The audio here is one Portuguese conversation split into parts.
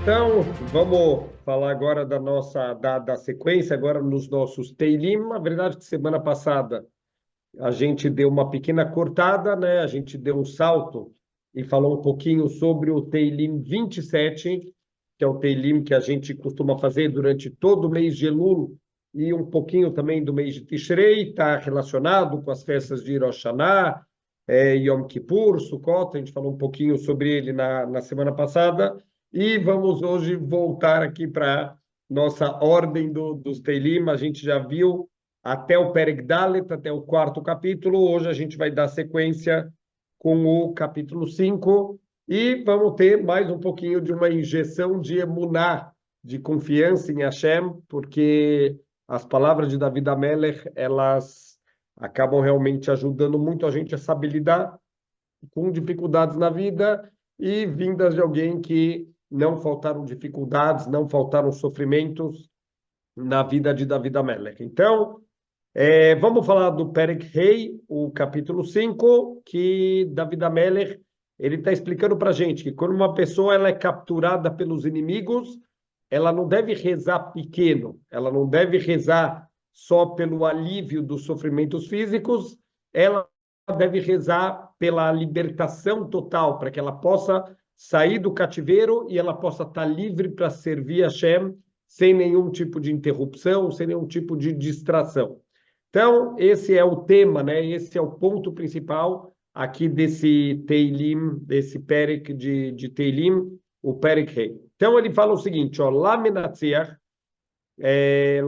Então, vamos falar agora da sequência, agora nos nossos Teilim. Na verdade, que semana passada a gente deu uma pequena cortada, né? A gente deu um salto e falou um pouquinho sobre o Teilim 27, que é o Teilim que a gente costuma fazer durante todo o mês de Elul e um pouquinho também do mês de Tishrei, está relacionado com as festas de Rosh Hashanah, Yom Kippur, Sukkot. A gente falou um pouquinho sobre ele na semana passada. E vamos hoje voltar aqui para nossa ordem dos Teilim. A gente já viu até o Perek Dalet, até o quarto capítulo. Hoje a gente vai dar sequência com o capítulo 5 e vamos ter mais um pouquinho de uma injeção de emuná, de confiança em Hashem, porque as palavras de David Amelech, elas acabam realmente ajudando muito a gente a saber lidar com dificuldades na vida e vindas de alguém que não faltaram dificuldades, não faltaram sofrimentos na vida de David Amelech. Então, vamos falar do Perek Rei, o capítulo 5, que David Amelech ele está explicando para a gente que quando uma pessoa ela é capturada pelos inimigos, ela não deve rezar pequeno, ela não deve rezar só pelo alívio dos sofrimentos físicos, ela deve rezar pela libertação total, para que ela possa sair do cativeiro e ela possa estar livre para servir a Hashem sem nenhum tipo de interrupção, sem nenhum tipo de distração. Então, esse é o tema, né? Esse é o ponto principal aqui desse Teilim, desse Perek de Teilim, o Perek Rei. Então, ele fala o seguinte, ó, Laminatziach é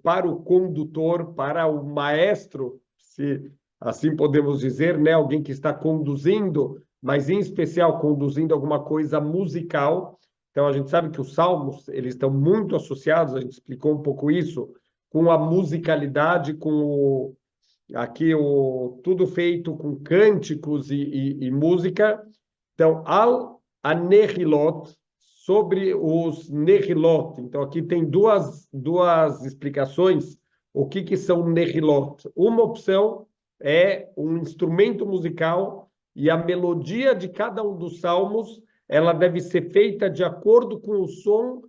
para o condutor, para o maestro, se assim podemos dizer, né? Alguém que está conduzindo, mas em especial conduzindo alguma coisa musical. Então, a gente sabe que os salmos, eles estão muito associados, a gente explicou um pouco isso, com a musicalidade, tudo feito com cânticos e música. Então, Nehilot, sobre os Nehilot. Então, aqui tem duas explicações. O que são Nehilot? Uma opção é um instrumento musical e a melodia de cada um dos salmos ela deve ser feita de acordo com o som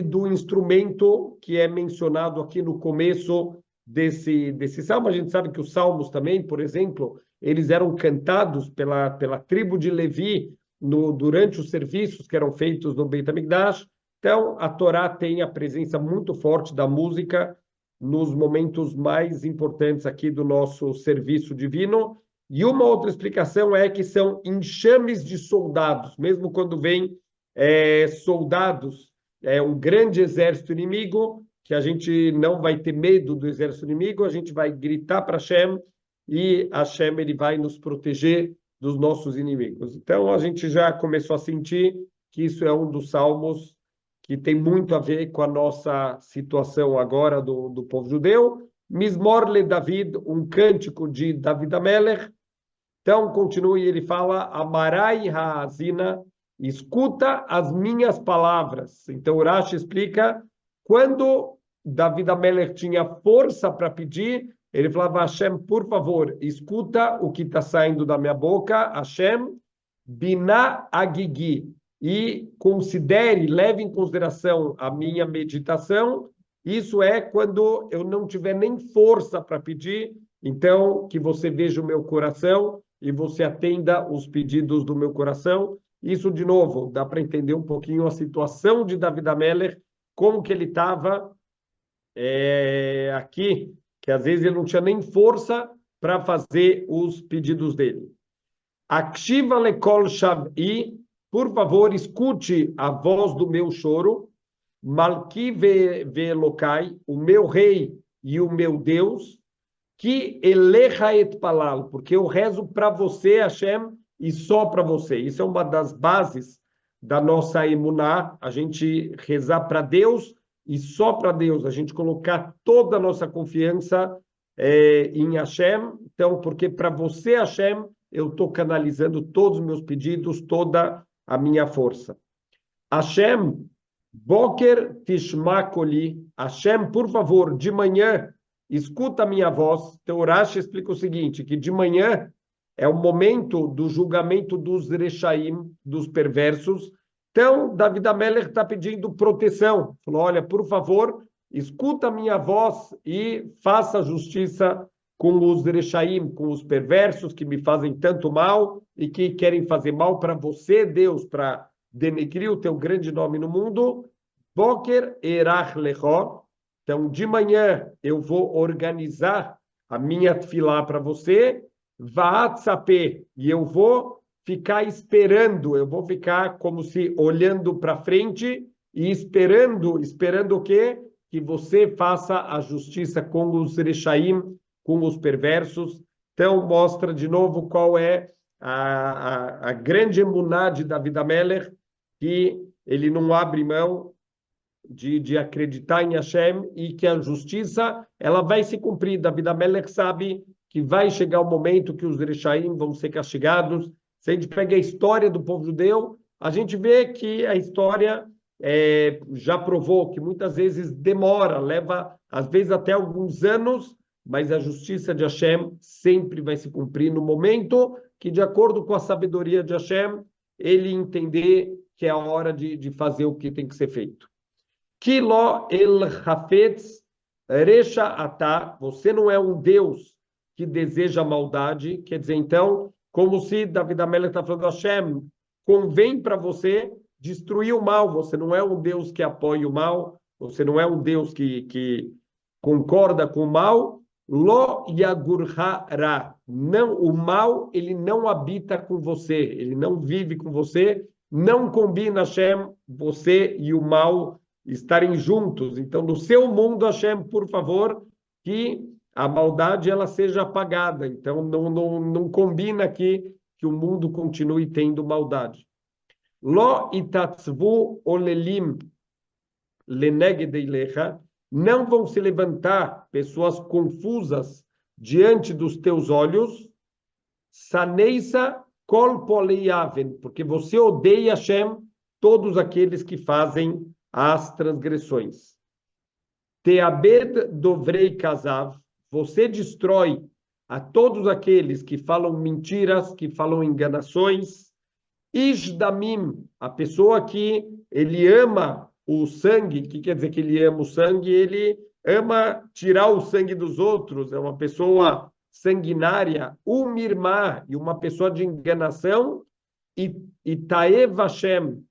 do instrumento que é mencionado aqui no começo desse salmo. A gente sabe que os salmos também, por exemplo, eles eram cantados pela tribo de Levi durante os serviços que eram feitos no Beit HaMikdash. Então, a Torá tem a presença muito forte da música nos momentos mais importantes aqui do nosso serviço divino. E uma outra explicação é que são enxames de soldados, mesmo quando vem soldados, um grande exército inimigo, que a gente não vai ter medo do exército inimigo, a gente vai gritar para Hashem e Hashem ele vai nos proteger dos nossos inimigos. Então, a gente já começou a sentir que isso é um dos salmos que tem muito a ver com a nossa situação agora do povo judeu. Mismor le David, um cântico de David Amelech. Então, continue, ele fala, Amarai Haazina, escuta as minhas palavras. Então, Urash explica, quando David Amelech tinha força para pedir, ele falava, Hashem, por favor, escuta o que está saindo da minha boca, Hashem, Binah Agigi, e considere, leve em consideração a minha meditação. Isso é quando eu não tiver nem força para pedir, então que você veja o meu coração e você atenda os pedidos do meu coração. Isso, de novo, dá para entender um pouquinho a situação de David Amelech, como que ele estava aqui, que às vezes ele não tinha nem força para fazer os pedidos dele. Akshiva lekol shav'i, por favor, escute a voz do meu choro. Malki ve'elokai, o meu rei e o meu Deus, que elecha et palal, porque eu rezo para você, Hashem, e só para você. Isso é uma das bases da nossa emuná, a gente rezar para Deus e só para Deus, a gente colocar toda a nossa confiança em Hashem. Então, porque para você, Hashem, eu estou canalizando todos os meus pedidos, toda a minha força. Hashem, Boker Tishma Koli, Hashem, por favor, de manhã, escuta a minha voz. Então, Urash explica o seguinte, que de manhã é o momento do julgamento dos rechaim, dos perversos, Então, David Amelech está pedindo proteção. Falou, olha, por favor, escuta a minha voz e faça justiça com os Rechaim, com os perversos que me fazem tanto mal e que querem fazer mal para você, Deus, para denegrir o teu grande nome no mundo. Boker erach lecho. Então, de manhã eu vou organizar a minha tefilá para você. Va'at sapeh. E eu vou ficar esperando, eu vou ficar como se olhando para frente e esperando o quê? Que você faça a justiça com os Rechaim, com os perversos. Então, mostra de novo qual é a grande emuná de David Amelech, que ele não abre mão de acreditar em Hashem e que a justiça ela vai se cumprir. David Amelech sabe que vai chegar o momento que os Rechaim vão ser castigados. Se a gente pega a história do povo judeu, a gente vê que a história já provou que muitas vezes demora, leva às vezes até alguns anos, mas a justiça de Hashem sempre vai se cumprir no momento que, de acordo com a sabedoria de Hashem, ele entender que é a hora de fazer o que tem que ser feito. Kilo el hafetz resha atah, você não é um Deus que deseja maldade, quer dizer, então, como se David Amelech está falando, Hashem, convém para você destruir o mal, você não é um Deus que apoia o mal, você não é um Deus que concorda com o mal, lo yagurha ra, não, o mal, ele não habita com você, ele não vive com você, não combina, Hashem, você e o mal estarem juntos. Então, no seu mundo, Hashem, por favor, que a maldade ela seja apagada. Então, não combina aqui que o mundo continue tendo maldade. Lo itatzvu olelim lenegdeilecha, não vão se levantar pessoas confusas diante dos teus olhos, saneisa kol poleiaven, porque você odeia, Hashem, todos aqueles que fazem as transgressões. Teabed dovrei kazav, você destrói a todos aqueles que falam mentiras, que falam enganações. Ishdamim, a pessoa que ele ama o sangue, que quer dizer que ele ama o sangue, ele ama tirar o sangue dos outros, é uma pessoa sanguinária, umirmah, e uma pessoa de enganação, e taev Hashem,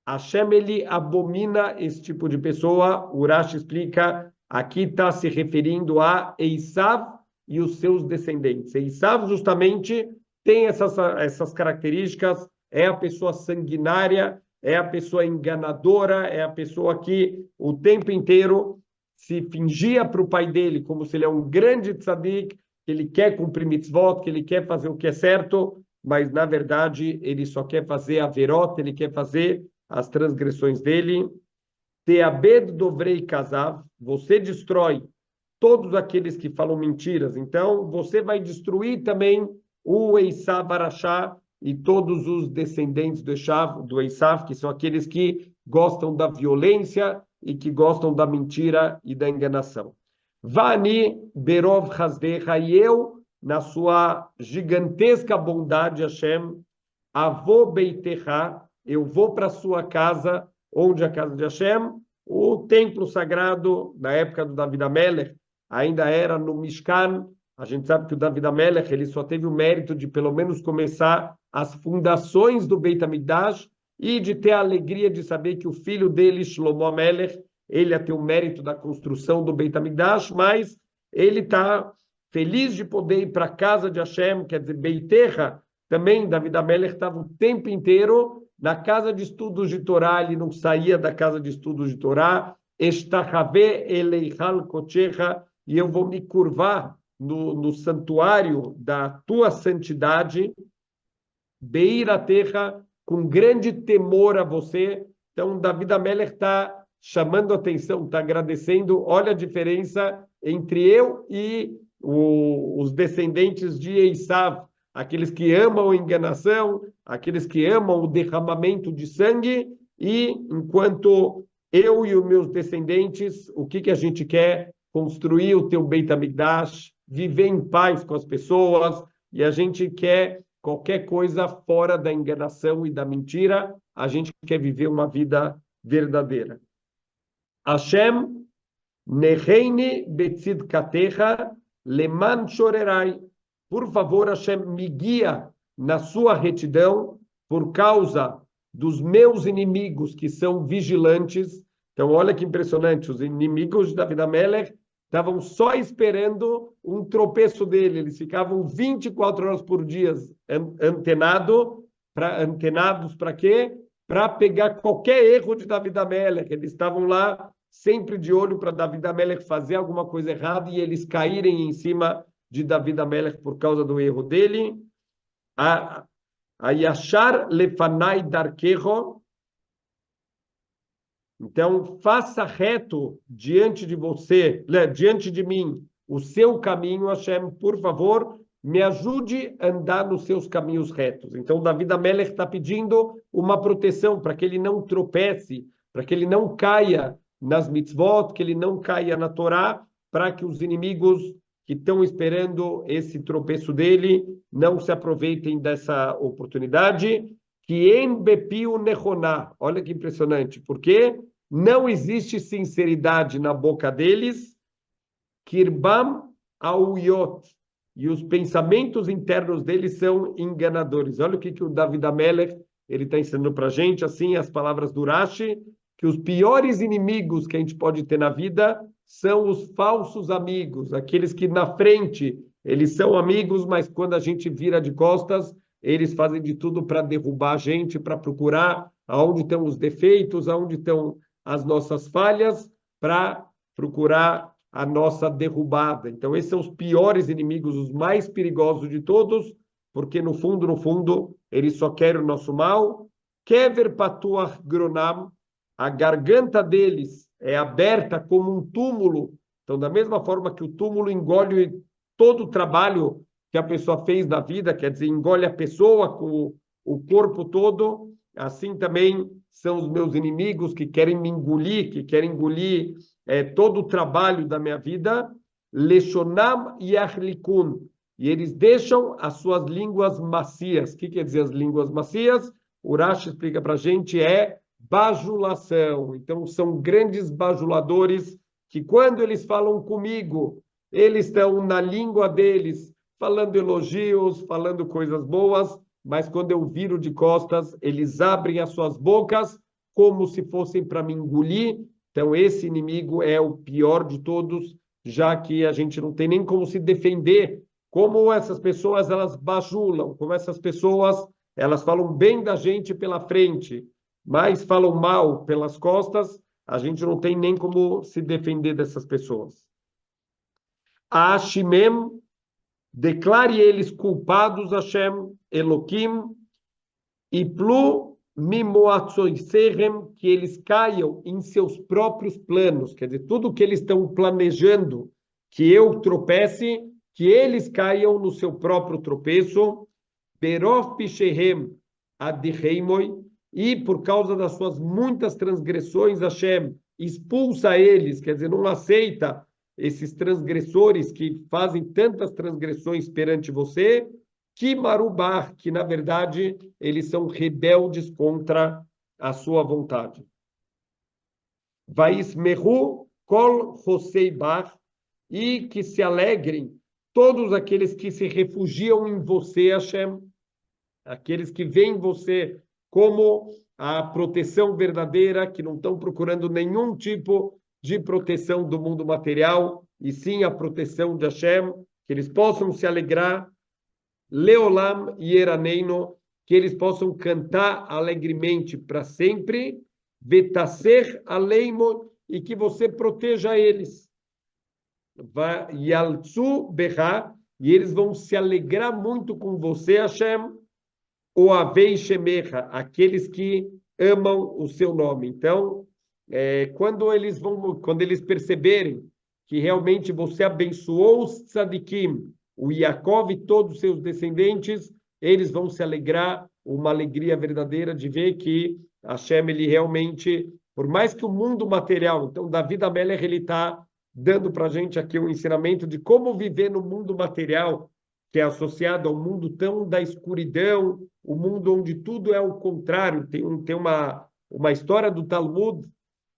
Hashem, ele abomina esse tipo de pessoa. O Rashi explica, aqui está se referindo a Eisav e os seus descendentes. Eisav justamente tem essas características, é a pessoa sanguinária, é a pessoa enganadora, é a pessoa que o tempo inteiro se fingia para o pai dele como se ele é um grande tzadik, que ele quer cumprir mitzvot, que ele quer fazer o que é certo, mas na verdade ele só quer fazer a verota, ele quer fazer as transgressões dele. Teabed dovrei kazav, você destrói todos aqueles que falam mentiras. Então, você vai destruir também o Esav Arashá e todos os descendentes do Esav, que são aqueles que gostam da violência e que gostam da mentira e da enganação. Vani berov hasdecha, e eu, na sua gigantesca bondade, Hashem, avô beitecha, eu vou para a sua casa, onde é a casa de Hashem, o templo sagrado, na época do David Amelech, ainda era no Mishkan. A gente sabe que o David Amelech, ele só teve o mérito de pelo menos começar as fundações do Beit HaMikdash e de ter a alegria de saber que o filho dele, Shlomo Amelech, ele ia ter o mérito da construção do Beit HaMikdash, mas ele está feliz de poder ir para a casa de Hashem, quer dizer, Beitecha, também David Amelech estava o tempo inteiro na casa de estudos de Torá, ele não saía da casa de estudos de Torá, Estachave eleichal kochecha, e eu vou me curvar no santuário da tua santidade, Beiratecha, com grande temor a você. Então, David Amelech está chamando a atenção, está agradecendo. Olha a diferença entre eu e os descendentes de Esav, aqueles que amam a enganação, aqueles que amam o derramamento de sangue, e enquanto eu e os meus descendentes, o que a gente quer? Construir o teu Beit HaMikdash, viver em paz com as pessoas, e a gente quer qualquer coisa fora da enganação e da mentira. A gente quer viver uma vida verdadeira. Hashem, Neheini betzidkatecha leman chorerai. Por favor, Hashem, me guia na sua retidão por causa dos meus inimigos que são vigilantes. Então, olha que impressionante, os inimigos de David Amelech estavam só esperando um tropeço dele. Eles ficavam 24 horas por dia antenados para quê? Para pegar qualquer erro de David Amelech. Eles estavam lá sempre de olho para David Amelech fazer alguma coisa errada e eles caírem em cima de David Amelech por causa do erro dele. A Yashar lefanai darkeho. Então, faça reto diante de você, diante de mim, o seu caminho, Hashem, por favor, me ajude a andar nos seus caminhos retos. Então, David Amelech está pedindo uma proteção para que ele não tropece, para que ele não caia nas mitzvot, que ele não caia na Torá, para que os inimigos que estão esperando esse tropeço dele não se aproveitem dessa oportunidade. Que em bepiu nechoná. Olha que impressionante, porque não existe sinceridade na boca deles. Kirbam auyot. E os pensamentos internos deles são enganadores. Olha o que o David Amelech ele está ensinando para a gente, assim, as palavras do Rashi, que os piores inimigos que a gente pode ter na vida são os falsos amigos, aqueles que na frente eles são amigos, mas quando a gente vira de costas, eles fazem de tudo para derrubar a gente, para procurar aonde estão os defeitos, aonde estão as nossas falhas, para procurar a nossa derrubada. Então, esses são os piores inimigos, os mais perigosos de todos, porque no fundo, eles só querem o nosso mal. Kever patuach gronam, a garganta deles é aberta como um túmulo. Então, da mesma forma que o túmulo engole todo o trabalho que a pessoa fez na vida, quer dizer, engole a pessoa com o corpo todo, assim também são os meus inimigos que querem me engolir, que querem engolir todo o trabalho da minha vida. Leshonam yachlikun. E eles deixam as suas línguas macias. O que quer dizer as línguas macias? O Rashi explica para a gente, bajulação. Então, são grandes bajuladores que, quando eles falam comigo, eles estão na língua deles, falando elogios, falando coisas boas, mas quando eu viro de costas, eles abrem as suas bocas como se fossem para me engolir. Então, esse inimigo é o pior de todos, já que a gente não tem nem como se defender. Como essas pessoas, elas bajulam, como essas pessoas, elas falam bem da gente pela frente, mas falam mal pelas costas, a gente não tem nem como se defender dessas pessoas. A Hashimem, declare eles culpados, Hashem, Eloquim, e plu mimoatzoiserem, que eles caiam em seus próprios planos, quer dizer, tudo que eles estão planejando, que eu tropece, que eles caiam no seu próprio tropeço, Berof Pishehem Adiheimoi, e por causa das suas muitas transgressões, Hashem expulsa eles, quer dizer, não aceita esses transgressores que fazem tantas transgressões perante você, que Marubá, que na verdade eles são rebeldes contra a sua vontade. Vaismehu kol Hoseibar, e que se alegrem todos aqueles que se refugiam em você, Hashem, aqueles que veem você como a proteção verdadeira, que não estão procurando nenhum tipo de proteção do mundo material, e sim a proteção de Hashem, que eles possam se alegrar, Leolam Yeraneino, que eles possam cantar alegremente para sempre, Vetaser Aleimo, e que você proteja eles. Yaltsu Berra, e eles vão se alegrar muito com você, Hashem, o Avei Shemecha, aqueles que amam o seu nome. Então, quando eles perceberem que realmente você abençoou os tzadikim, o Yaakov e todos os seus descendentes, eles vão se alegrar, uma alegria verdadeira de ver que Hashem, ele realmente, por mais que o mundo material, então David Amelech, ele está dando para a gente aqui um ensinamento de como viver no mundo material, que é associado ao mundo tão da escuridão, o mundo onde tudo é o contrário. Tem uma história do Talmud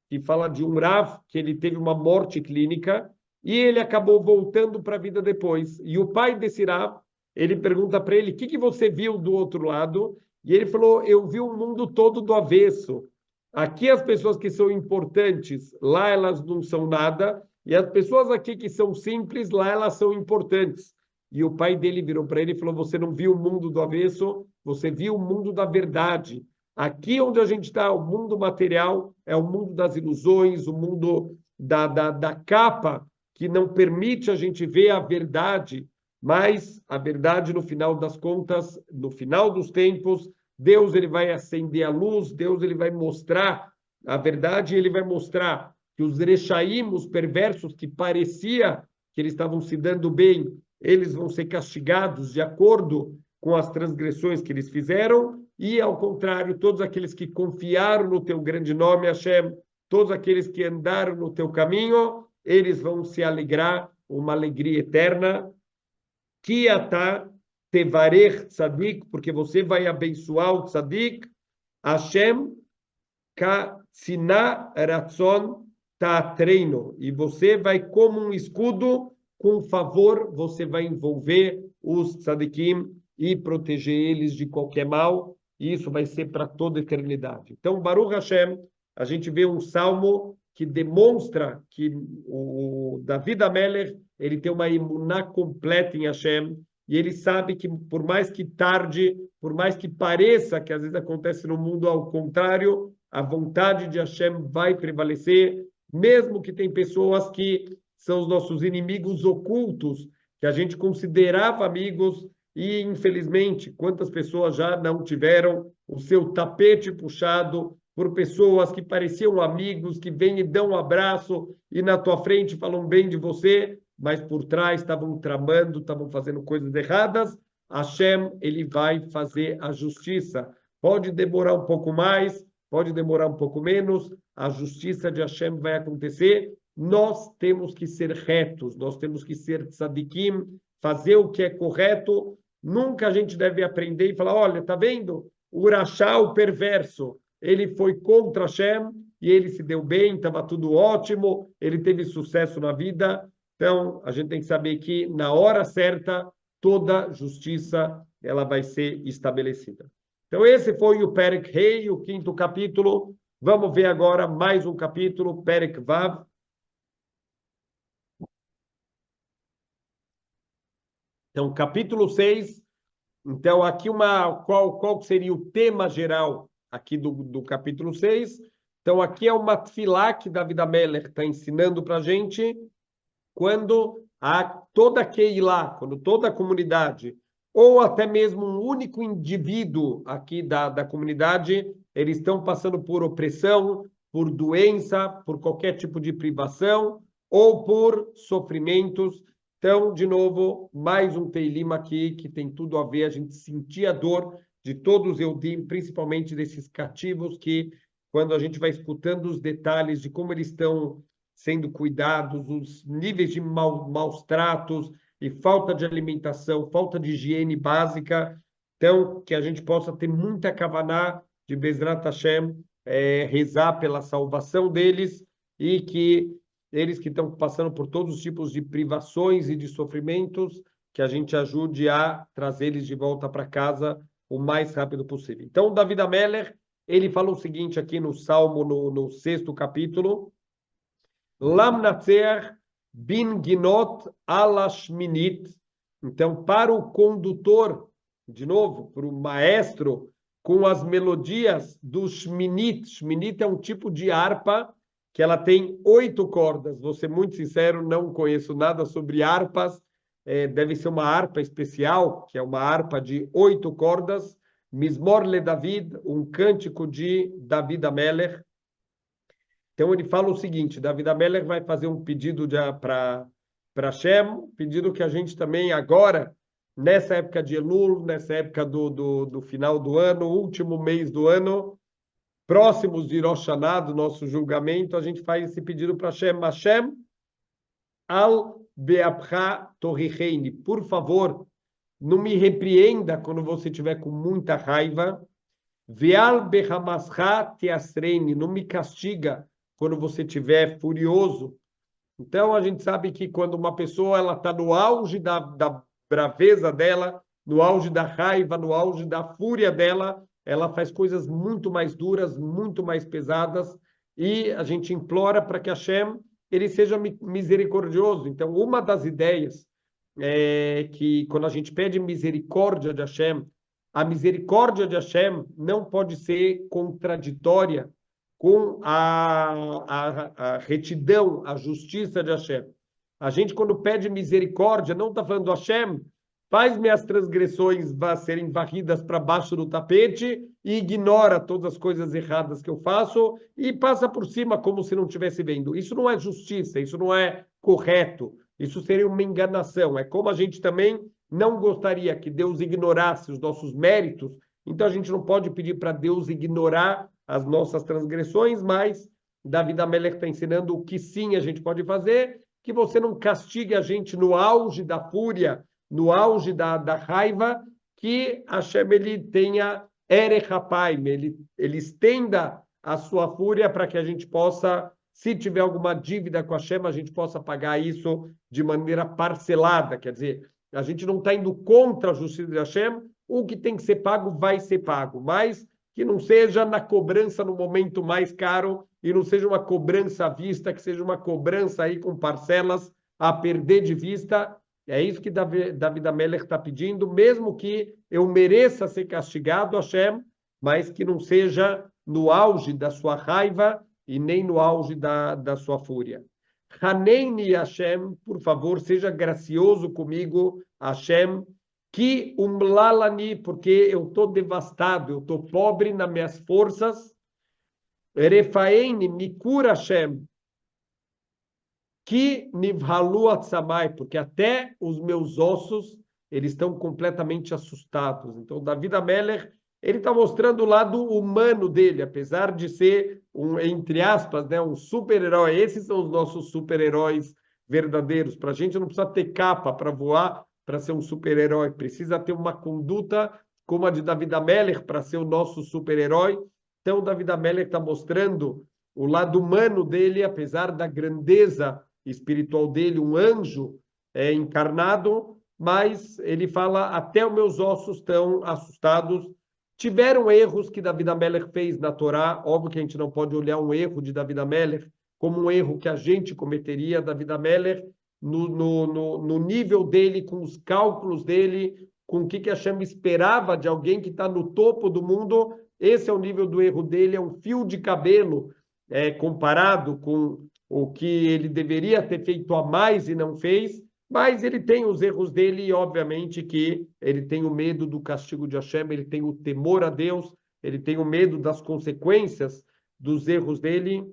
que fala de um Rav, que ele teve uma morte clínica e ele acabou voltando para a vida depois. E o pai desse Rav, ele pergunta para ele, o que você viu do outro lado? E ele falou, eu vi o mundo todo do avesso. Aqui as pessoas que são importantes, lá elas não são nada, e as pessoas aqui que são simples, lá elas são importantes. E o pai dele virou para ele e falou, você não viu o mundo do avesso, você viu o mundo da verdade. Aqui onde a gente está, o mundo material, é o mundo das ilusões, o mundo da capa, que não permite a gente ver a verdade, mas a verdade, no final das contas, no final dos tempos, Deus ele vai acender a luz, Deus ele vai mostrar a verdade, ele vai mostrar que os rechaim, os perversos, que parecia que eles estavam se dando bem, eles vão ser castigados de acordo com as transgressões que eles fizeram, e, ao contrário, todos aqueles que confiaram no teu grande nome, Hashem, todos aqueles que andaram no teu caminho, eles vão se alegrar, uma alegria eterna. Ki atah tevarech tzadik, porque você vai abençoar o tzadik, Hashem katzina ratzon ta'atreino, e você vai como um escudo, com favor, você vai envolver os tzadikim e proteger eles de qualquer mal, e isso vai ser para toda a eternidade. Então, Baruch Hashem, a gente vê um salmo que demonstra que o David Amelech, ele tem uma imuná completa em Hashem, e ele sabe que, por mais que tarde, por mais que pareça que às vezes acontece no mundo ao contrário, a vontade de Hashem vai prevalecer, mesmo que tem pessoas que são os nossos inimigos ocultos, que a gente considerava amigos, e, infelizmente, quantas pessoas já não tiveram o seu tapete puxado por pessoas que pareciam amigos, que vêm e dão um abraço e na tua frente falam bem de você, mas por trás estavam tramando, estavam fazendo coisas erradas. Hashem, ele vai fazer a justiça. Pode demorar um pouco mais, pode demorar um pouco menos, a justiça de Hashem vai acontecer. Nós temos que ser retos, nós temos que ser tzadikim, fazer o que é correto. Nunca a gente deve aprender e falar, olha, tá vendo? O Urachá, o perverso, ele foi contra Hashem e ele se deu bem, estava tudo ótimo, ele teve sucesso na vida. Então, a gente tem que saber que, na hora certa, toda justiça ela vai ser estabelecida. Então, esse foi o Perek Rei, o 5º capítulo. Vamos ver agora mais um capítulo, Perek Vav. Então, capítulo 6. Então, aqui qual seria o tema geral aqui do capítulo 6? Então, aqui é uma tefilá que David Amelech está ensinando para a gente, quando toda a Keilah, quando toda a comunidade, ou até mesmo um único indivíduo aqui da comunidade, eles estão passando por opressão, por doença, por qualquer tipo de privação, ou por sofrimentos. Então, de novo, mais um Teilim aqui, que tem tudo a ver, a gente sentir a dor de todos os Eudim, principalmente desses cativos, que quando a gente vai escutando os detalhes de como eles estão sendo cuidados, os níveis de maus tratos e falta de alimentação, falta de higiene básica. Então, que a gente possa ter muita kavaná de Bezrat Hashem, rezar pela salvação deles, e que eles que estão passando por todos os tipos de privações e de sofrimentos, que a gente ajude a trazer eles de volta para casa o mais rápido possível. Então, David Amelech, ele fala o seguinte aqui no Salmo, no 6º capítulo, Lam Natzer bin Ginot alashminit. Então, para o condutor, de novo, para o maestro, com as melodias do shminit. Shminit é um tipo de harpa que ela tem 8 cordas. Vou ser muito sincero, não conheço nada sobre harpas. Deve ser uma harpa especial, que é uma harpa de 8 cordas. Mismor le David, um cântico de David Amelech. Então, ele fala o seguinte, David Amelech vai fazer um pedido para Hashem, pedido que a gente também agora, nessa época de Elul, nessa época do final do ano, último mês do ano, próximos de Rosh Hashanah, do nosso julgamento, a gente faz esse pedido para Hashem. Hashem, al be'apcha torricheini, por favor, não me repreenda quando você estiver com muita raiva. Veal behamascha teasreini, não me castiga quando você estiver furioso. Então, a gente sabe que quando uma pessoa ela está no auge da braveza dela, no auge da raiva, no auge da fúria dela, ela faz coisas muito mais duras, muito mais pesadas, e a gente implora para que Hashem ele seja misericordioso. Então, uma das ideias é que quando a gente pede misericórdia de Hashem, a misericórdia de Hashem não pode ser contraditória com a retidão, a justiça de Hashem. A gente, quando pede misericórdia, não está falando Hashem, faz minhas transgressões serem varridas para baixo do tapete e ignora todas as coisas erradas que eu faço e passa por cima como se não estivesse vendo. Isso não é justiça, isso não é correto, isso seria uma enganação. É como a gente também não gostaria que Deus ignorasse os nossos méritos, então a gente não pode pedir para Deus ignorar as nossas transgressões, mas David Amelech está ensinando o que sim a gente pode fazer, que você não castigue a gente no auge da fúria, no auge da raiva, que Hashem ele tenha erech hapaim, ele estenda a sua fúria para que a gente possa, se tiver alguma dívida com Hashem, a gente possa pagar isso de maneira parcelada, quer dizer, a gente não está indo contra a justiça de Hashem, o que tem que ser pago vai ser pago, mas que não seja na cobrança no momento mais caro e não seja uma cobrança à vista, que seja uma cobrança aí com parcelas a perder de vista. É isso que David Amelech está pedindo, mesmo que eu mereça ser castigado, Hashem, mas que não seja no auge da sua raiva e nem no auge da sua fúria. Haneini Hashem, por favor, seja gracioso comigo, Hashem, que umlalani, porque eu estou devastado, eu estou pobre nas minhas forças. Refaeni, me cura, Hashem, que nivhalu atzamai, porque até os meus ossos, eles estão completamente assustados. Então, David Amelech, ele está mostrando o lado humano dele, apesar de ser, entre aspas, né, um super-herói. Esses são os nossos super-heróis verdadeiros. Para a gente não precisa ter capa para voar, para ser um super-herói. Precisa ter uma conduta como a de David Amelech para ser o nosso super-herói. Então, David Amelech está mostrando o lado humano dele, apesar da grandeza espiritual dele, um anjo encarnado, mas ele fala, até os meus ossos estão assustados. Tiveram erros que David Amelech fez na Torá, óbvio que a gente não pode olhar um erro de David Amelech como um erro que a gente cometeria. David Amelech, no nível dele, com os cálculos dele, com o que Hashem esperava de alguém que está no topo do mundo, esse é o nível do erro dele, é um fio de cabelo comparado com o que ele deveria ter feito a mais e não fez, mas ele tem os erros dele e, obviamente, que ele tem o medo do castigo de Hashem, ele tem o temor a Deus, ele tem o medo das consequências dos erros dele.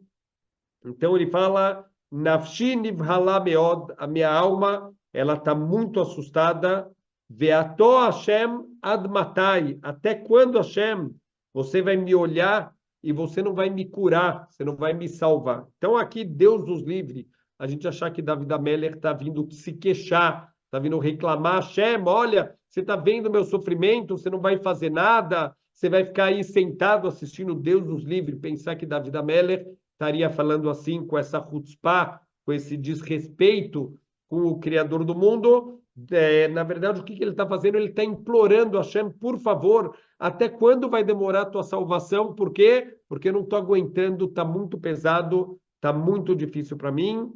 Então, ele fala, Nafshi nivhala meod, a minha alma, ela está muito assustada, Veato Hashem ad matai, até quando, Hashem, você vai me olhar e você não vai me curar, você não vai me salvar. Então, aqui, Deus nos livre, a gente achar que David Amelech está vindo se queixar, está vindo reclamar, Hashem, olha, você está vendo meu sofrimento, você não vai fazer nada, você vai ficar aí sentado assistindo Deus nos livre, pensar que David Amelech estaria falando assim, com essa chutzpah, com esse desrespeito com o Criador do mundo. Na verdade, o que ele está fazendo? Ele está implorando a Hashem, por favor, até quando vai demorar a tua salvação? Por quê? Porque eu não estou aguentando, está muito pesado, está muito difícil para mim.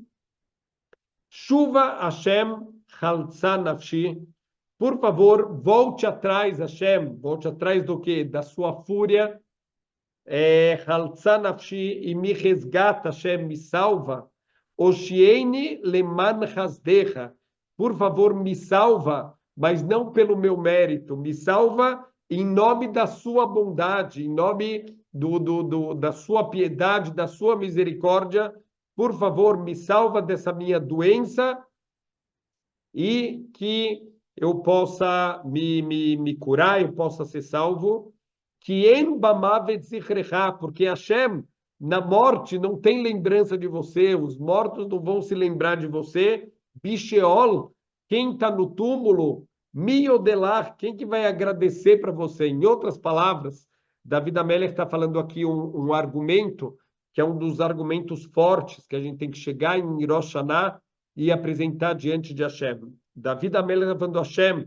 Chuva Hashem, Chaltza Nafshi. Por favor, volte atrás, Hashem. Volte atrás do quê? Da sua fúria. Chaltza Nafshi, e me resgata, Hashem, me salva. Oshieni leman hasdecha. Por favor, me salva, mas não pelo meu mérito. Me salva em nome da sua bondade, em nome da sua piedade, da sua misericórdia. Por favor, me salva dessa minha doença e que eu possa me curar, eu possa ser salvo. Porque Hashem, na morte, não tem lembrança de você, os mortos não vão se lembrar de você. Bisheol, quem está no túmulo, Mi odelar, quem que vai agradecer para você? Em outras palavras, David Amelech está falando aqui um argumento, que é um dos argumentos fortes, que a gente tem que chegar em Rosh Hashanah e apresentar diante de Hashem. David Amelech está falando, Hashem,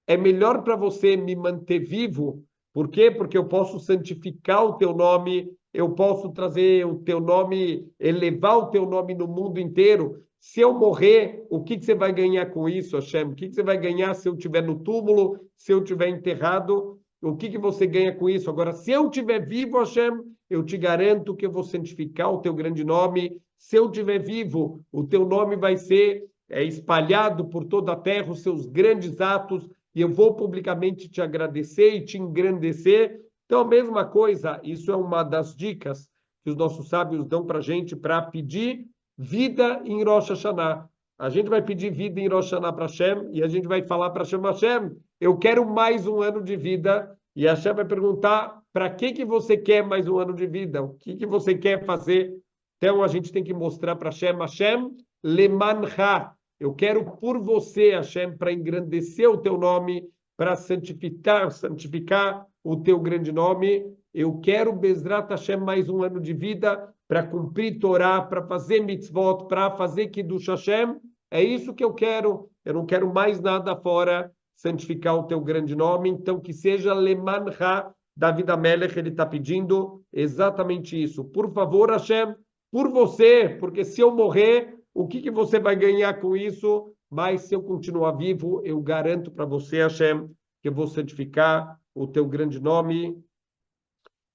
é melhor para você me manter vivo. Por quê? Porque eu posso santificar o teu nome, eu posso trazer o teu nome, elevar o teu nome no mundo inteiro. Se eu morrer, o que você vai ganhar com isso, Hashem? O que você vai ganhar se eu estiver no túmulo, se eu estiver enterrado? O que você ganha com isso? Agora, se eu estiver vivo, Hashem, eu te garanto que eu vou santificar o teu grande nome. Se eu estiver vivo, o teu nome vai ser espalhado por toda a terra, os seus grandes atos, e eu vou publicamente te agradecer e te engrandecer. Então, a mesma coisa, isso é uma das dicas que os nossos sábios dão para a gente para pedir vida em Rosh Hashanah. A gente vai pedir vida em Rosh Hashanah para Hashem e a gente vai falar para Hashem, Hashem, eu quero mais um ano de vida. E Hashem vai perguntar, para que você quer mais um ano de vida? O que você quer fazer? Então, a gente tem que mostrar para Hashem, Hashem, lemancha. Eu quero por você, Hashem, para engrandecer o teu nome, para santificar o teu grande nome. Eu quero, Bezrat Hashem, mais um ano de vida para cumprir Torá, para fazer mitzvot, para fazer Kiddush Hashem. É isso que eu quero. Eu não quero mais nada fora santificar o teu grande nome. Então, que seja Lemancha, David Amelech, ele está pedindo exatamente isso. Por favor, Hashem, por você, porque se eu morrer, o que você vai ganhar com isso? Mas se eu continuar vivo, eu garanto para você, Hashem, que eu vou santificar o teu grande nome.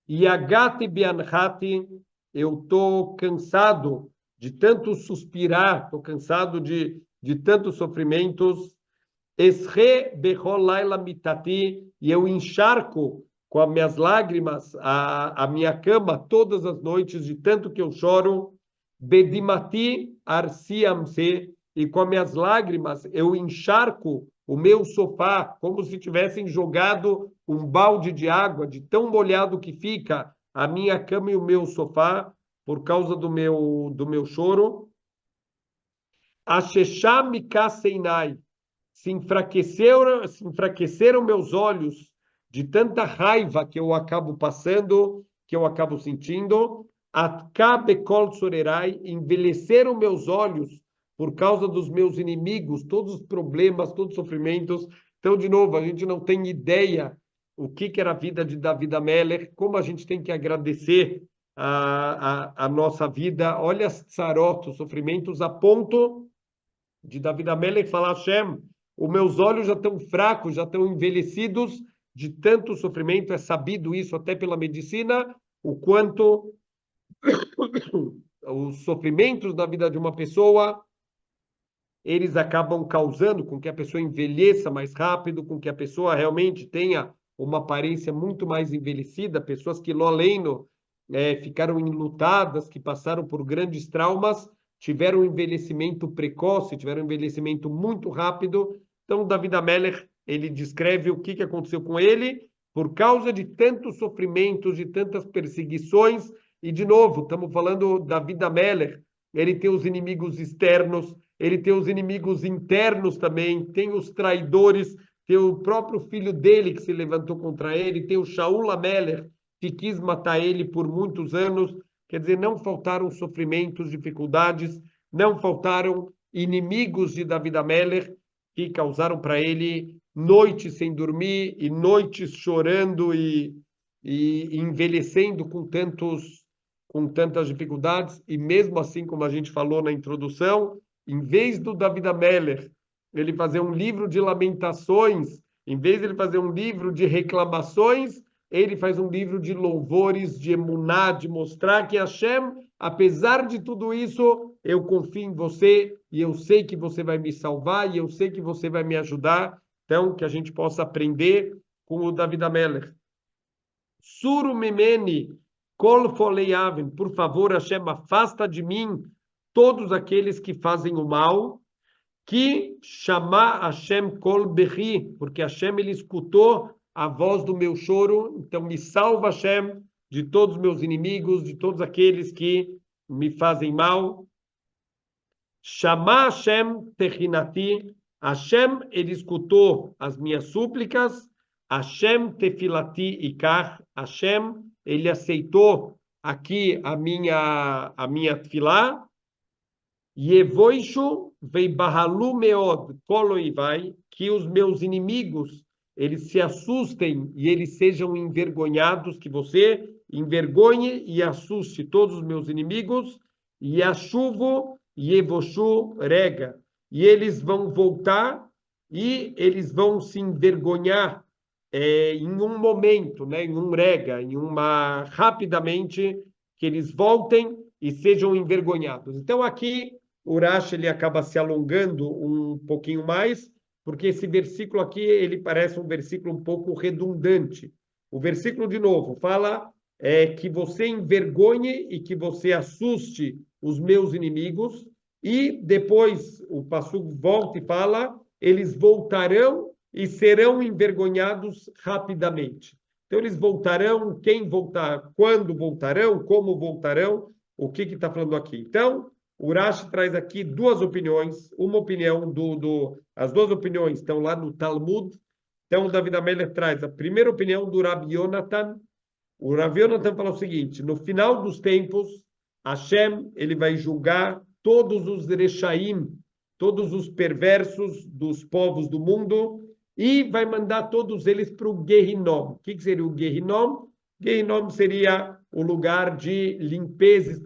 E Agati Bianchati, eu estou cansado de tanto suspirar, estou cansado de tantos sofrimentos. Esre bechol laila mitati, e eu encharco com as minhas lágrimas a minha cama todas as noites, de tanto que eu choro. Bedimati arsiamse, e com as minhas lágrimas eu encharco o meu sofá, como se tivessem jogado um balde de água, de tão molhado que fica a minha cama e o meu sofá, por causa do meu choro. Ashesham mikaseinai, se enfraqueceram meus olhos de tanta raiva que eu acabo passando, que eu acabo sentindo. Atkabe kol sorerai, envelheceram meus olhos por causa dos meus inimigos, todos os problemas, todos os sofrimentos. Então, de novo, a gente não tem ideia o que era a vida de David Amelech, como a gente tem que agradecer a nossa vida. Olha as tsarot, os sofrimentos, a ponto de David Amelech falar, Hashem, os meus olhos já estão fracos, já estão envelhecidos de tanto sofrimento. É sabido isso até pela medicina, o quanto os sofrimentos da vida de uma pessoa, eles acabam causando com que a pessoa envelheça mais rápido, com que a pessoa realmente tenha uma aparência muito mais envelhecida. Pessoas que, Loleno, ficaram enlutadas, que passaram por grandes traumas, tiveram um envelhecimento precoce, tiveram um envelhecimento muito rápido. Então, David Amelech, ele descreve o que aconteceu com ele por causa de tantos sofrimentos, de tantas perseguições. E, de novo, estamos falando da David Amelech, ele tem os inimigos externos, ele tem os inimigos internos também, tem os traidores, tem o próprio filho dele que se levantou contra ele, tem o Shaul Amelech, que quis matar ele por muitos anos. Quer dizer, não faltaram sofrimentos, dificuldades, não faltaram inimigos de David Amelech que causaram para ele noites sem dormir e noites chorando e envelhecendo com tantas dificuldades. E mesmo assim, como a gente falou na introdução, em vez do David Amelech ele fazer um livro de lamentações, em vez de ele fazer um livro de reclamações, ele faz um livro de louvores, de emuná, de mostrar que Hashem, apesar de tudo isso, eu confio em você e eu sei que você vai me salvar e eu sei que você vai me ajudar. Então, que a gente possa aprender com o David Amelech. Suru mimeni kol foleiaven, por favor, Hashem, afasta de mim todos aqueles que fazem o mal, que chamar Hashem kol berri, porque Hashem, ele escutou a voz do meu choro. Então me salva, Hashem, de todos os meus inimigos, de todos aqueles que me fazem mal. Chamar Hashem techinati, Hashem, ele escutou as minhas súplicas. Hashem tefilati ikach. Hashem, ele aceitou aqui a minha tefilá. Yevoishu veibahalu meod koloivai, que os meus inimigos, eles se assustem e eles sejam envergonhados, que você envergonhe e assuste todos os meus inimigos. Yashuvu yevoshu rega, e eles vão voltar e eles vão se envergonhar em um momento, né, em um rega, rapidamente, que eles voltem e sejam envergonhados. Então aqui o Rashi ele acaba se alongando um pouquinho mais, porque esse versículo aqui ele parece um versículo um pouco redundante. O versículo, de novo, fala que você envergonhe e que você assuste os meus inimigos, e depois o passuco volta e fala, eles voltarão e serão envergonhados rapidamente. Então, eles voltarão, quem voltar, quando voltarão, como voltarão, o que está falando aqui? Então, o Rashi traz aqui duas opiniões, uma opinião as duas opiniões estão lá no Talmud. Então, o David Amelech traz a primeira opinião do Rabi Yonatan. O Rabi Yonatan fala o seguinte: no final dos tempos, Hashem ele vai julgar todos os Rechaim, todos os perversos dos povos do mundo, e vai mandar todos eles para o Gehinom. O que seria o Gehinom? Gehinom seria o lugar de limpeza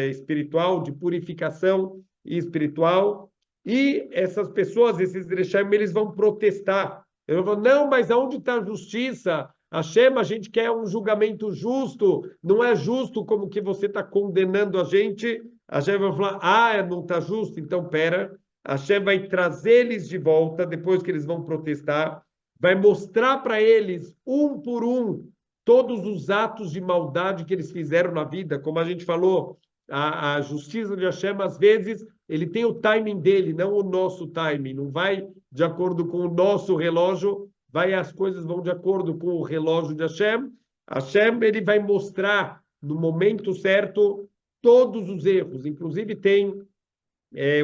espiritual, de purificação espiritual. E essas pessoas, esses Rechaim, eles vão protestar. Eles vão falar, não, mas aonde está a justiça? Hashem, a gente quer um julgamento justo, não é justo como que você está condenando a gente. Hashem vai falar, não está justo? Então, pera. Hashem vai trazer eles de volta, depois que eles vão protestar, vai mostrar para eles, um por um, todos os atos de maldade que eles fizeram na vida. Como a gente falou, a justiça de Hashem, às vezes, ele tem o timing dele, não o nosso timing. Não vai de acordo com o nosso relógio, as coisas vão de acordo com o relógio de Hashem. Hashem, ele vai mostrar, no momento certo, todos os erros. Inclusive, tem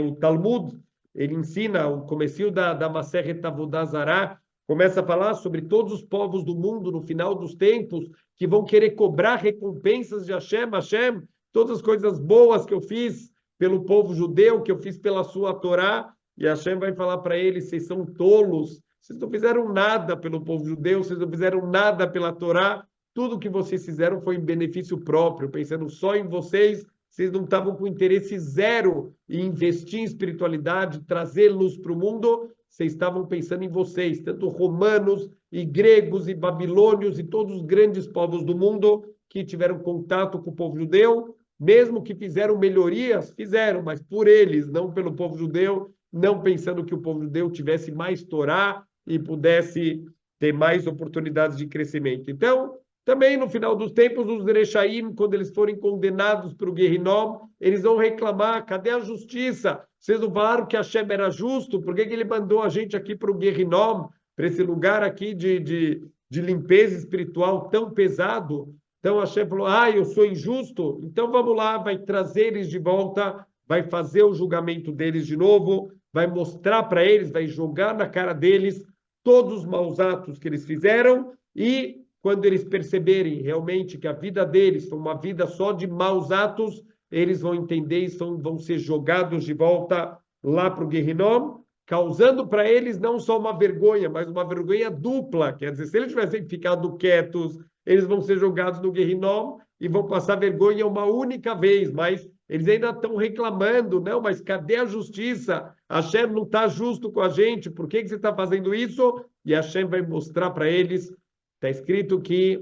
o Talmud, ele ensina, o comecinho da Masechet Avodah Zarah, começa a falar sobre todos os povos do mundo no final dos tempos que vão querer cobrar recompensas de Hashem. Hashem, todas as coisas boas que eu fiz pelo povo judeu, que eu fiz pela sua Torá, e Hashem vai falar para eles, vocês são tolos, vocês não fizeram nada pelo povo judeu, vocês não fizeram nada pela Torá, tudo que vocês fizeram foi em benefício próprio, pensando só em vocês. Vocês não estavam com interesse zero em investir em espiritualidade, trazer luz para o mundo, vocês estavam pensando em vocês, tanto romanos e gregos e babilônios e todos os grandes povos do mundo que tiveram contato com o povo judeu, mesmo que fizeram melhorias, fizeram, mas por eles, não pelo povo judeu, não pensando que o povo judeu tivesse mais Torá e pudesse ter mais oportunidades de crescimento. Então, também, no final dos tempos, os Rechaim, quando eles forem condenados para o Gehinom, eles vão reclamar, cadê a justiça? Vocês não falaram que Hashem era justo? Por que ele mandou a gente aqui para o Gehinom, para esse lugar aqui de limpeza espiritual tão pesado? Então Hashem falou, eu sou injusto? Então vamos lá, vai trazer eles de volta, vai fazer o julgamento deles de novo, vai mostrar para eles, vai jogar na cara deles todos os maus atos que eles fizeram, e quando eles perceberem realmente que a vida deles foi uma vida só de maus atos, eles vão entender e vão ser jogados de volta lá para o Gehinom, causando para eles não só uma vergonha, mas uma vergonha dupla. Quer dizer, se eles tivessem ficado quietos, eles vão ser jogados no Gehinom e vão passar vergonha uma única vez, mas eles ainda estão reclamando, não, mas cadê a justiça? Hashem não está justo com a gente, por que você está fazendo isso? E Hashem vai mostrar para eles. Está escrito que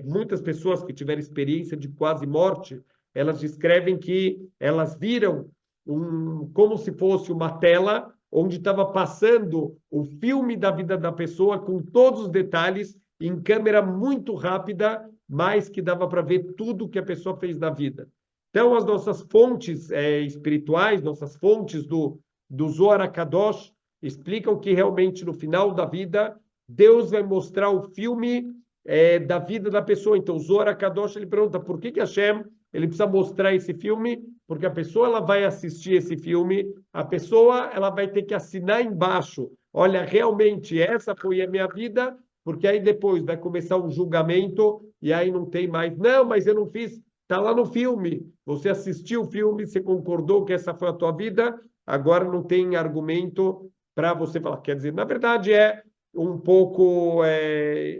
muitas pessoas que tiveram experiência de quase morte, elas descrevem que elas viram como se fosse uma tela onde estava passando o filme da vida da pessoa com todos os detalhes, em câmera muito rápida, mas que dava para ver tudo que a pessoa fez na vida. Então, as nossas fontes espirituais, nossas fontes do Zohar HaKadosh, explicam que realmente no final da vida Deus vai mostrar o filme da vida da pessoa. Então, o Zohar HaKadosh, ele pergunta por que Hashem ele precisa mostrar esse filme? porque a pessoa ela vai assistir esse filme, a pessoa ela vai ter que assinar embaixo, olha, realmente essa foi a minha vida, porque aí depois vai começar um julgamento e aí não tem mais, não, mas eu não fiz, está lá no filme, você assistiu o filme, você concordou que essa foi a tua vida, agora não tem argumento para você falar. Quer dizer, na verdade é um pouco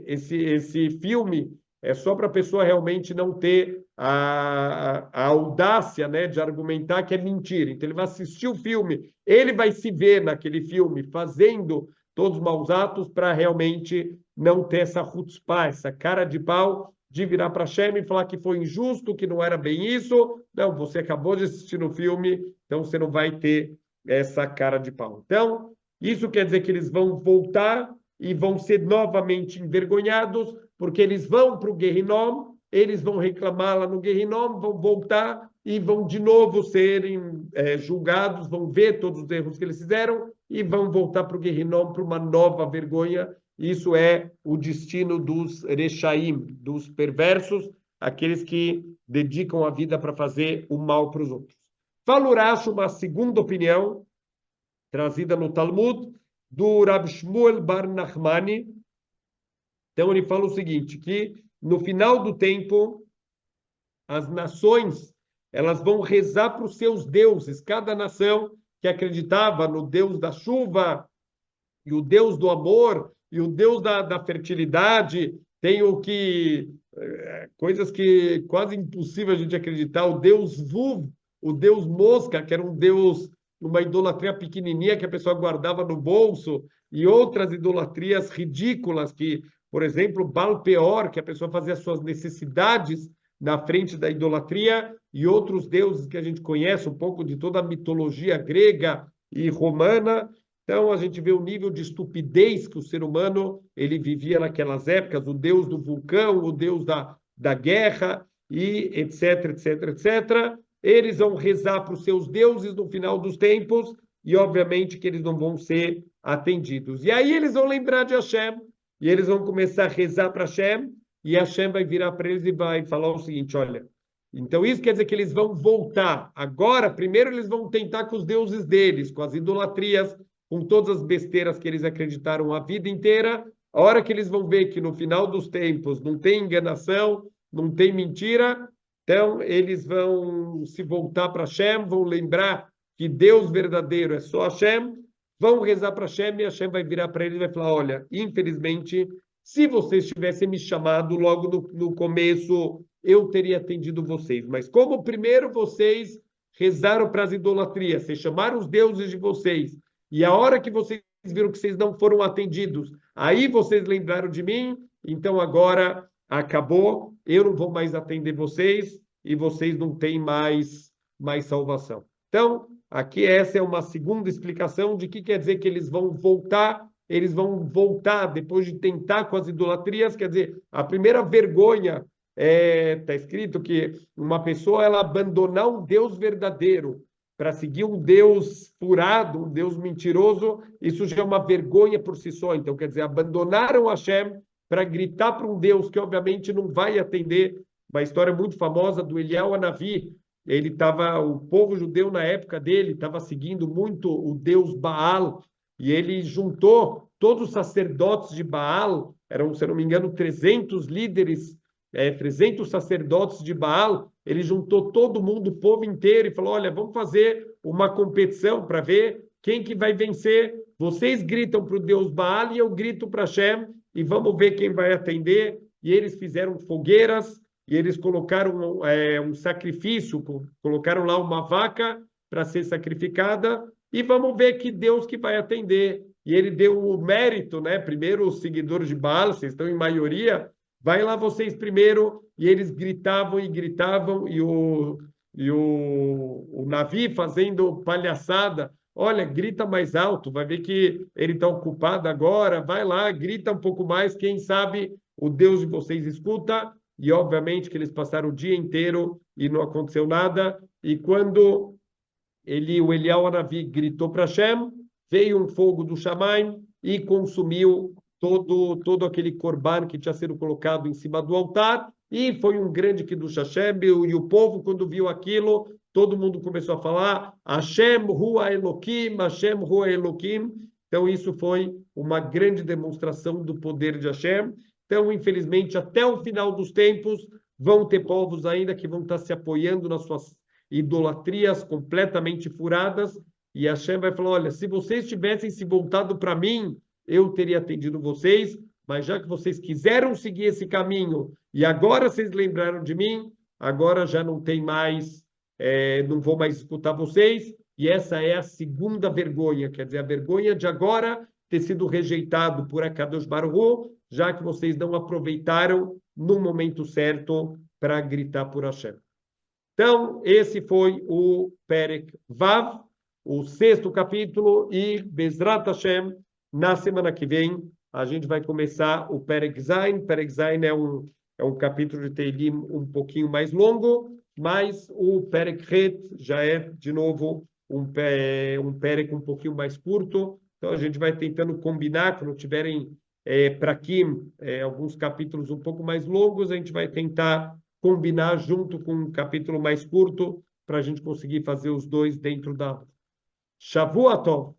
esse filme é só para a pessoa realmente não ter a audácia, né, de argumentar que é mentira. Então, ele vai assistir o filme, ele vai se ver naquele filme fazendo todos os maus atos para realmente não ter essa chutzpah, essa cara de pau de virar para Hashem e falar que foi injusto, que não era bem isso. Não, você acabou de assistir no filme, então você não vai ter essa cara de pau. Então, isso quer dizer que eles vão voltar e vão ser novamente envergonhados, porque eles vão para o Guerrinom, eles vão reclamar lá no Guerrinom, vão voltar e vão de novo serem julgados, vão ver todos os erros que eles fizeram e vão voltar para o Guerrinom para uma nova vergonha. Isso é o destino dos Rechaim, dos perversos, aqueles que dedicam a vida para fazer o mal para os outros. Fala Urash, uma segunda opinião, trazida no Talmud, do Rab Shmuel Bar Nachmani. Então, ele fala o seguinte, que no final do tempo, as nações elas vão rezar para os seus deuses. Cada nação que acreditava no Deus da chuva, e o Deus do amor, e o Deus da fertilidade, tem o que... coisas que quase impossível a gente acreditar, o Deus Vuv, o Deus Mosca, que era um Deus, uma idolatria pequenininha que a pessoa guardava no bolso, e outras idolatrias ridículas que, por exemplo, Baal Peor, que a pessoa fazia suas necessidades na frente da idolatria, e outros deuses que a gente conhece, um pouco de toda a mitologia grega e romana. Então, a gente vê o nível de estupidez que o ser humano ele vivia naquelas épocas, o deus do vulcão, o deus da guerra, e etc, etc, etc. Eles vão rezar para os seus deuses no final dos tempos, e obviamente que eles não vão ser atendidos. E aí eles vão lembrar de Hashem, e eles vão começar a rezar para Hashem, e Hashem vai virar para eles e vai falar o seguinte, olha, então isso quer dizer que eles vão voltar. Agora, primeiro eles vão tentar com os deuses deles, com as idolatrias, com todas as besteiras que eles acreditaram a vida inteira. A hora que eles vão ver que no final dos tempos não tem enganação, não tem mentira, então eles vão se voltar para Hashem, vão lembrar que Deus verdadeiro é só Hashem, vão rezar para Hashem e Hashem vai virar para eles e vai falar, olha, infelizmente, se vocês tivessem me chamado logo no começo, eu teria atendido vocês. Mas como primeiro vocês rezaram para as idolatrias, vocês chamaram os deuses de vocês, e a hora que vocês viram que vocês não foram atendidos, aí vocês lembraram de mim, então agora acabou, eu não vou mais atender vocês, e vocês não têm mais salvação. Então, aqui essa é uma segunda explicação de que quer dizer que eles vão voltar depois de tentar com as idolatrias, quer dizer, a primeira vergonha está escrito que uma pessoa ela abandonar um Deus verdadeiro para seguir um Deus furado, um Deus mentiroso, isso já é uma vergonha por si só. Então, quer dizer, abandonaram Hashem para gritar para um Deus que obviamente não vai atender. Uma história muito famosa do Eliyahu Hanavi, o povo judeu na época dele estava seguindo muito o Deus Baal, e ele juntou todos os sacerdotes de Baal, eram, se não me engano, 300 líderes, 300 sacerdotes de Baal, ele juntou todo mundo, o povo inteiro, e falou, olha, vamos fazer uma competição para ver quem que vai vencer. Vocês gritam para o Deus Baal e eu grito para Hashem, e vamos ver quem vai atender. E eles fizeram fogueiras, e eles colocaram um sacrifício, colocaram lá uma vaca para ser sacrificada, e vamos ver que Deus que vai atender. E ele deu o mérito, né? Primeiro, os seguidores de Baal, vocês estão em maioria, vai lá vocês primeiro. E eles gritavam e gritavam, e o Navi fazendo palhaçada, olha, grita mais alto, vai ver que ele está ocupado agora, vai lá, grita um pouco mais, quem sabe o Deus de vocês escuta. E obviamente que eles passaram o dia inteiro e não aconteceu nada. E quando o Eliyahu Hanavi gritou para Hashem, veio um fogo do Shamayim e consumiu todo aquele corban que tinha sido colocado em cima do altar, e foi um grande Kiddush Hashem, e o povo, quando viu aquilo, todo mundo começou a falar Hashem Hu Elokim, Hashem Hu Elokim. Então, isso foi uma grande demonstração do poder de Hashem. Então, infelizmente, até o final dos tempos, vão ter povos ainda que vão estar se apoiando nas suas idolatrias completamente furadas, e Hashem vai falar, olha, se vocês tivessem se voltado para mim, eu teria atendido vocês, mas já que vocês quiseram seguir esse caminho, e agora vocês lembraram de mim, agora já não tem mais, não vou mais escutar vocês, e essa é a segunda vergonha, quer dizer, a vergonha de agora ter sido rejeitado por Akadosh Baruch Hu, já que vocês não aproveitaram no momento certo para gritar por Hashem. Então, esse foi o Perek Vav, o 6º capítulo, e Bezrat Hashem, na semana que vem, a gente vai começar o Perek Zain. Perek Zain é um capítulo de Teilim um pouquinho mais longo, mas o Perek Het já é, de novo, um Perek um pouquinho mais curto. Então, a gente vai tentando combinar, quando tiverem prakim, alguns capítulos um pouco mais longos, a gente vai tentar combinar junto com um capítulo mais curto, para a gente conseguir fazer os dois dentro da Shavua Tov.